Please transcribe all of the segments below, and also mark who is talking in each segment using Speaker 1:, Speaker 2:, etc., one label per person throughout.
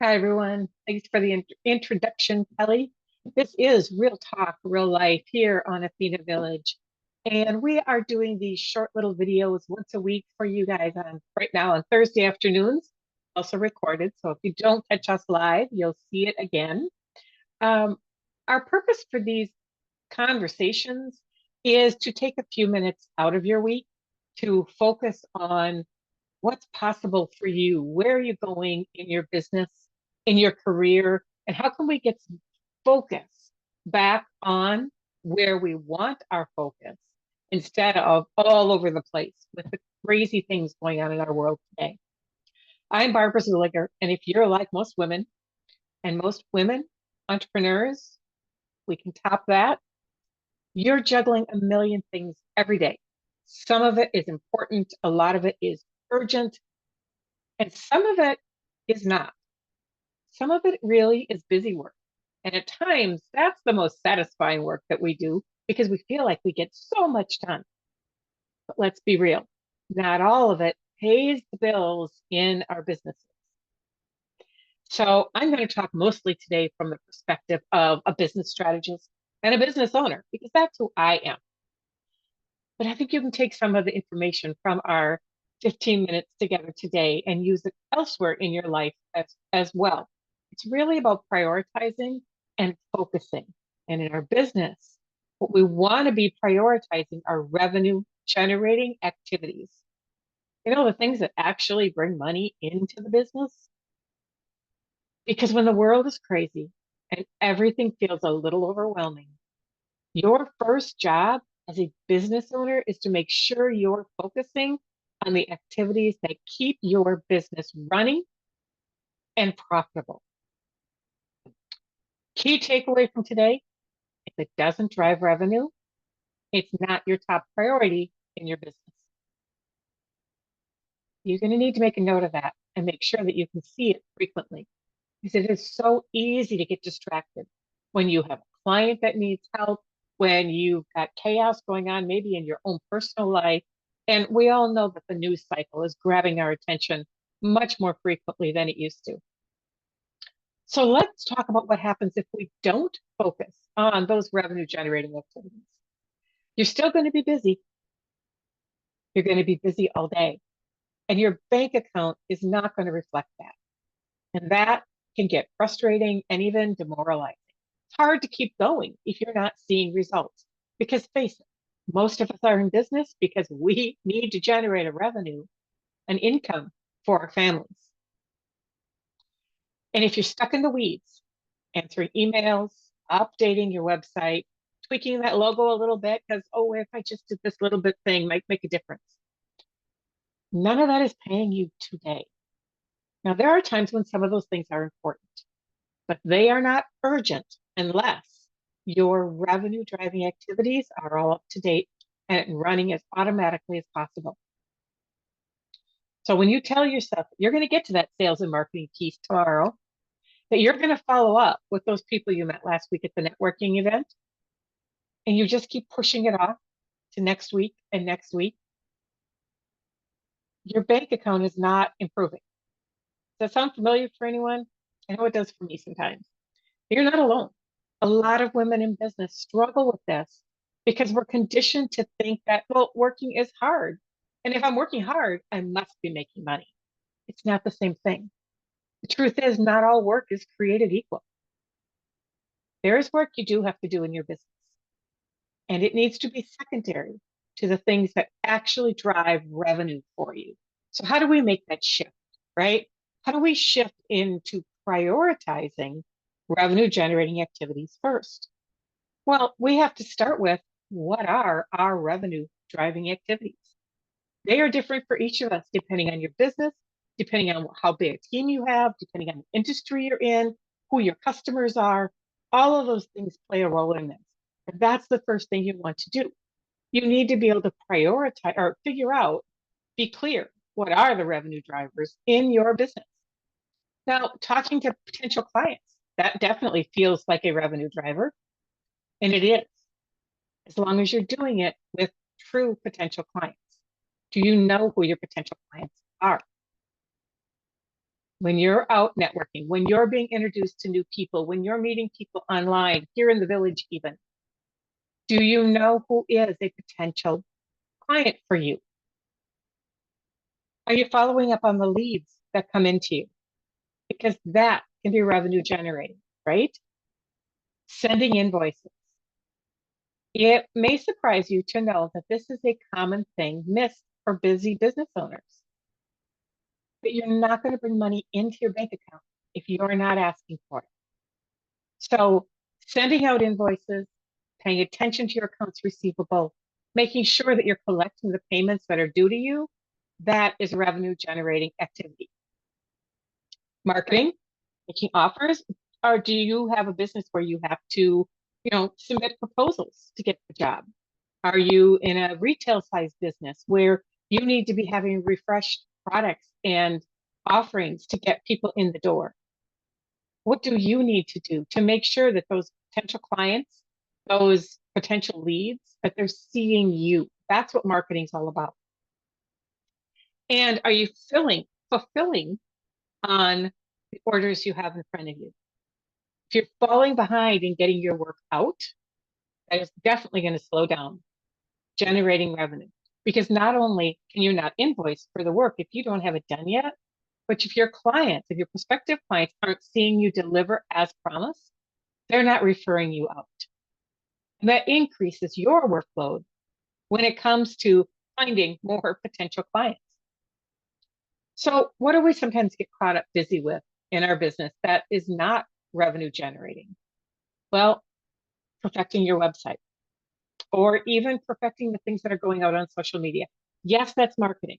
Speaker 1: Hi, everyone. Thanks for the introduction, Kelly. This is Real Talk, Real Life here on Athena Village. And we are doing these short little videos once a week for you guys on right now on Thursday afternoons, also recorded. So if you don't catch us live, you'll see it again. Um, our purpose for these conversations is to take a few minutes out of your week to focus on what's possible for you. Where are you going in your business, in your career, and how can we get some focus back on where we want our focus instead of all over the place with the crazy things going on in our world today? I'm Barbara Zuliger, and if you're like most women and most women entrepreneurs, we can top that. You're juggling a million things every day. Some of it is important, a lot of it is urgent, and some of it is not. Some of it really is busy work. And at times, that's the most satisfying work that we do because we feel like we get so much done. But let's be real, not all of it pays the bills in our businesses. So I'm going to talk mostly today from the perspective of a business strategist and a business owner because that's who I am. But I think you can take some of the information from our 15 minutes together today and use it elsewhere in your life as well. It's really about prioritizing and focusing. And in our business, what we want to be prioritizing are revenue generating activities. You know, the things that actually bring money into the business. Because when the world is crazy and everything feels a little overwhelming, your first job as a business owner is to make sure you're focusing on the activities that keep your business running and profitable. Key takeaway from today, if it doesn't drive revenue, it's not your top priority in your business. You're going to need to make a note of that and make sure that you can see it frequently because it is so easy to get distracted when you have a client that needs help, when you've got chaos going on, maybe in your own personal life. And we all know that the news cycle is grabbing our attention much more frequently than it used to. So let's talk about what happens if we don't focus on those revenue generating activities. You're still going to be busy. You're going to be busy all day. And your bank account is not going to reflect that. And that can get frustrating and even demoralizing. It's hard to keep going if you're not seeing results. Because face it, most of us are in business because we need to generate a revenue, an income for our families. And if you're stuck in the weeds, answering emails, updating your website, tweaking that logo a little bit, because, oh, if I just did this little bit thing, might make a difference. None of that is paying you today. Now, there are times when some of those things are important, but they are not urgent unless your revenue driving activities are all up to date and running as automatically as possible. So when you tell yourself that you're going to get to that sales and marketing piece tomorrow, that you're going to follow up with those people you met last week at the networking event, and you just keep pushing it off to next week and next week, your bank account is not improving. Does that sound familiar for anyone? I know it does for me sometimes. You're not alone. A lot of women in business struggle with this because we're conditioned to think that, well, working is hard. And if I'm working hard, I must be making money. It's not the same thing. The truth is, not all work is created equal. There is work you do have to do in your business, and it needs to be secondary to the things that actually drive revenue for you. So, how do we make that shift, right? How do we shift into prioritizing revenue generating activities first? Well, we have to start with what are our revenue driving activities? They are different for each of us, depending on your business, depending on how big a team you have, depending on the industry you're in, who your customers are. All of those things play a role in this. And that's the first thing you want to do. You need to be able to prioritize or figure out, be clear, what are the revenue drivers in your business? Now, talking to potential clients, that definitely feels like a revenue driver, and it is, as long as you're doing it with true potential clients. Do you know who your potential clients are? when you're out networking, when you're being introduced to new people, when you're meeting people online, here in the village even, do you know who is a potential client for you? Are you following up on the leads that come into you? Because that can be revenue generating, right? Sending invoices. It may surprise you to know that this is a common thing missed for busy business owners. But you're not going to bring money into your bank account if you're not asking for it. So sending out invoices, paying attention to your accounts receivable, making sure that you're collecting the payments that are due to you, that is revenue generating activity. Marketing, making offers, or do you have a business where you have to, submit proposals to get the job? Are you in a retail size business where you need to be having refreshed products and offerings to get people in the door? What do you need to do to make sure that those potential clients, those potential leads, that they're seeing you? That's what marketing is all about. And are you fulfilling on the orders you have in front of you? If you're falling behind in getting your work out, that is definitely going to slow down generating revenue. Because not only can you not invoice for the work if you don't have it done yet, but if your prospective clients aren't seeing you deliver as promised, they're not referring you out. And that increases your workload when it comes to finding more potential clients. So what do we sometimes get caught up busy with in our business that is not revenue generating? Well, perfecting your website or even perfecting the things that are going out on social media. Yes, that's marketing.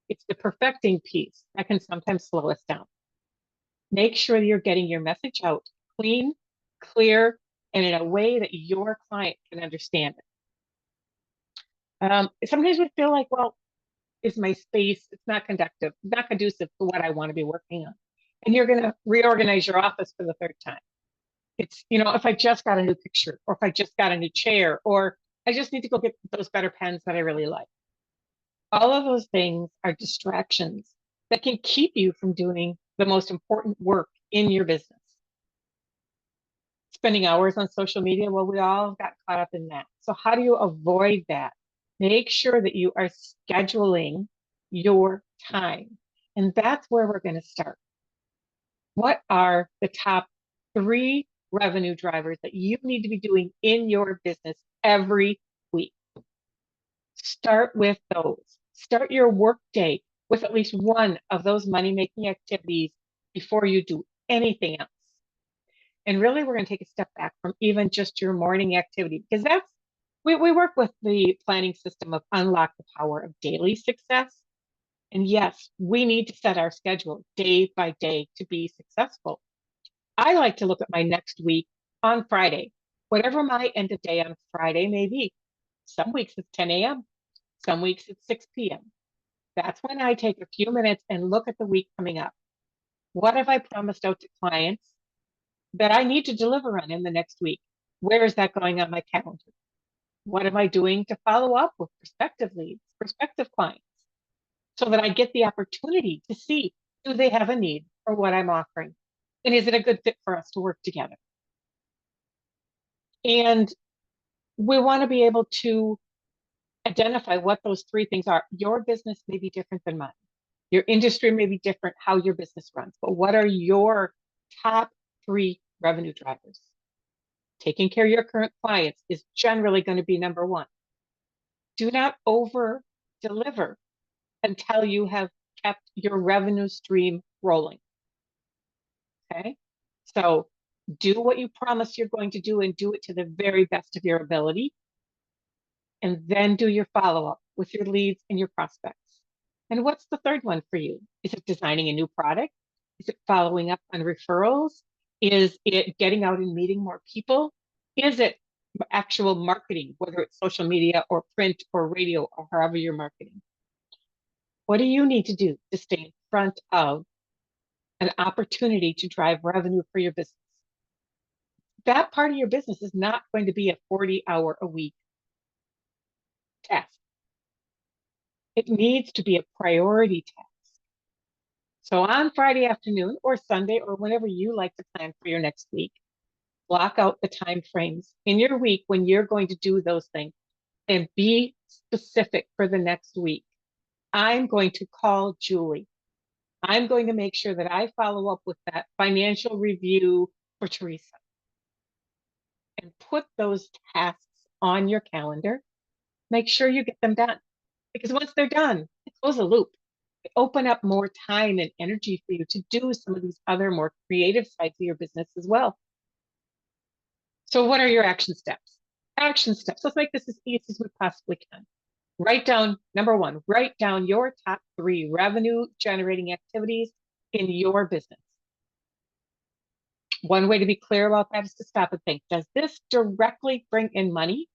Speaker 1: It's the perfecting piece that can sometimes slow us down. Make sure you're getting your message out clean, clear, and in a way that your client can understand it. Sometimes we feel like, well, is my space, it's not conducive to what I want to be working on. And you're going to reorganize your office for the third time. It's, if I just got a new picture, or if I just got a new chair, or I just need to go get those better pens that I really like. All of those things are distractions that can keep you from doing the most important work in your business. Spending hours on social media, well, we all got caught up in that. So how do you avoid that? Make sure that you are scheduling your time. And that's where we're going to start. What are the top 3 revenue drivers that you need to be doing in your business every week? Start with those. Start your work day with at least one of those money-making activities before you do anything else. And really, we're going to take a step back from even just your morning activity, because we work with the planning system of unlock the power of daily success. And yes, we need to set our schedule day by day to be successful. I like to look at my next week on Friday, whatever my end of day on Friday may be. Some weeks it's 10 a.m., some weeks it's 6 p.m. That's when I take a few minutes and look at the week coming up. What have I promised out to clients that I need to deliver on in the next week? Where is that going on my calendar? What am I doing to follow up with prospective leads, prospective clients, so that I get the opportunity to see, do they have a need for what I'm offering? And is it a good fit for us to work together? And we want to be able to identify what those 3 things are. Your business may be different than mine. Your industry may be different, how your business runs, but what are your top 3 revenue drivers? Taking care of your current clients is generally going to be number 1. Do not over deliver until you have kept your revenue stream rolling. Okay. So do what you promise you're going to do and do it to the very best of your ability. And then do your follow-up with your leads and your prospects. And what's the third one for you? Is it designing a new product? Is it following up on referrals? Is it getting out and meeting more people? Is it actual marketing, whether it's social media or print or radio or however you're marketing? What do you need to do to stay in front of an opportunity to drive revenue for your business? That part of your business is not going to be a 40-hour-a-week task. It needs to be a priority task. So on Friday afternoon or Sunday or whenever you like to plan for your next week, block out the time frames in your week when you're going to do those things and be specific for the next week. I'm going to call Julie. I'm going to make sure that I follow up with that financial review for Teresa and put those tasks on your calendar. Make sure you get them done because once they're done, it closes a loop. They open up more time and energy for you to do some of these other more creative sides of your business as well. So what are your action steps? Action steps. Let's make this as easy as we possibly can. Write down, number one, write down your top 3 revenue generating activities in your business. One way to be clear about that is to stop and think, does this directly bring in money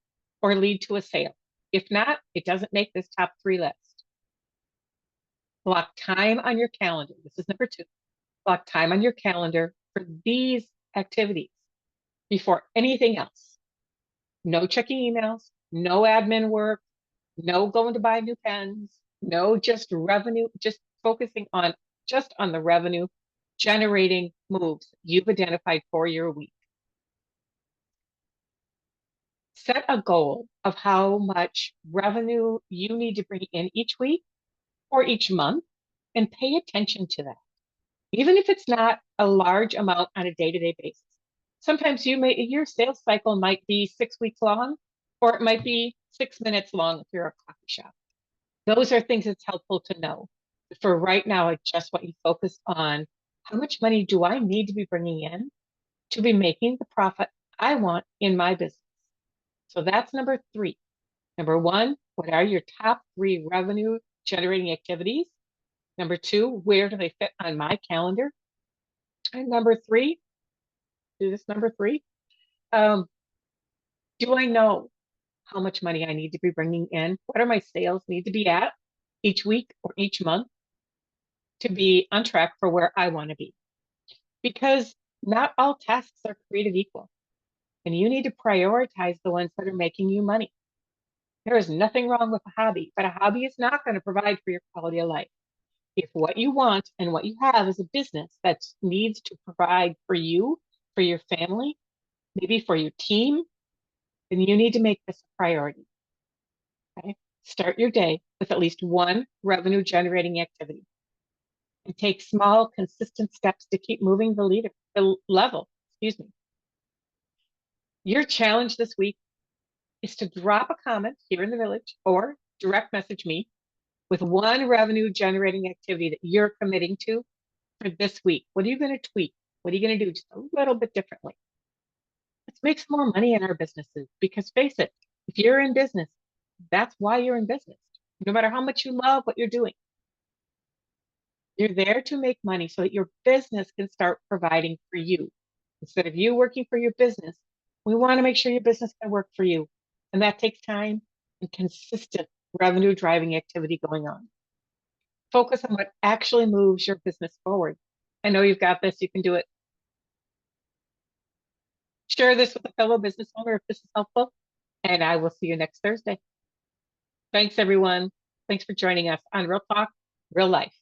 Speaker 1: or lead to a sale? If not, it doesn't make this top 3 list. Block time on your calendar. This is number 2. Block time on your calendar for these activities before anything else. No checking emails, no admin work, no going to buy new pens, no just revenue, just focusing on just on the revenue generating moves you've identified for your week. Set a goal of how much revenue you need to bring in each week or each month and pay attention to that. Even if it's not a large amount on a day-to-day basis. Sometimes your sales cycle might be 6 weeks long, or it might be 6 minutes long if you're a coffee shop. Those are things that's helpful to know. For right now, I just want you focused on how much money do I need to be bringing in to be making the profit I want in my business. So that's number 3. Number 1, what are your top 3 revenue generating activities? Number 2, where do they fit on my calendar? And number 3, do this number 3. Do I know how much money I need to be bringing in? What are my sales need to be at each week or each month to be on track for where I want to be? Because not all tasks are created equal. And you need to prioritize the ones that are making you money. There is nothing wrong with a hobby, but a hobby is not going to provide for your quality of life. If what you want and what you have is a business that needs to provide for you, for your family, maybe for your team, then you need to make this a priority. Okay? Start your day with at least one revenue generating activity and take small, consistent steps to keep moving the level, excuse me. Your challenge this week is to drop a comment here in the village or direct message me with one revenue generating activity that you're committing to for this week. What are you going to tweak? What are you going to do just a little bit differently? Let's make some more money in our businesses because face it, if you're in business, that's why you're in business. No matter how much you love what you're doing, you're there to make money so that your business can start providing for you. Instead of you working for your business, we want to make sure your business can work for you. And that takes time and consistent revenue driving activity going on. Focus on what actually moves your business forward. I know you've got this, you can do it. Share this with a fellow business owner if this is helpful, and I will see you next Thursday. Thanks, everyone. Thanks for joining us on Real Talk, Real Life.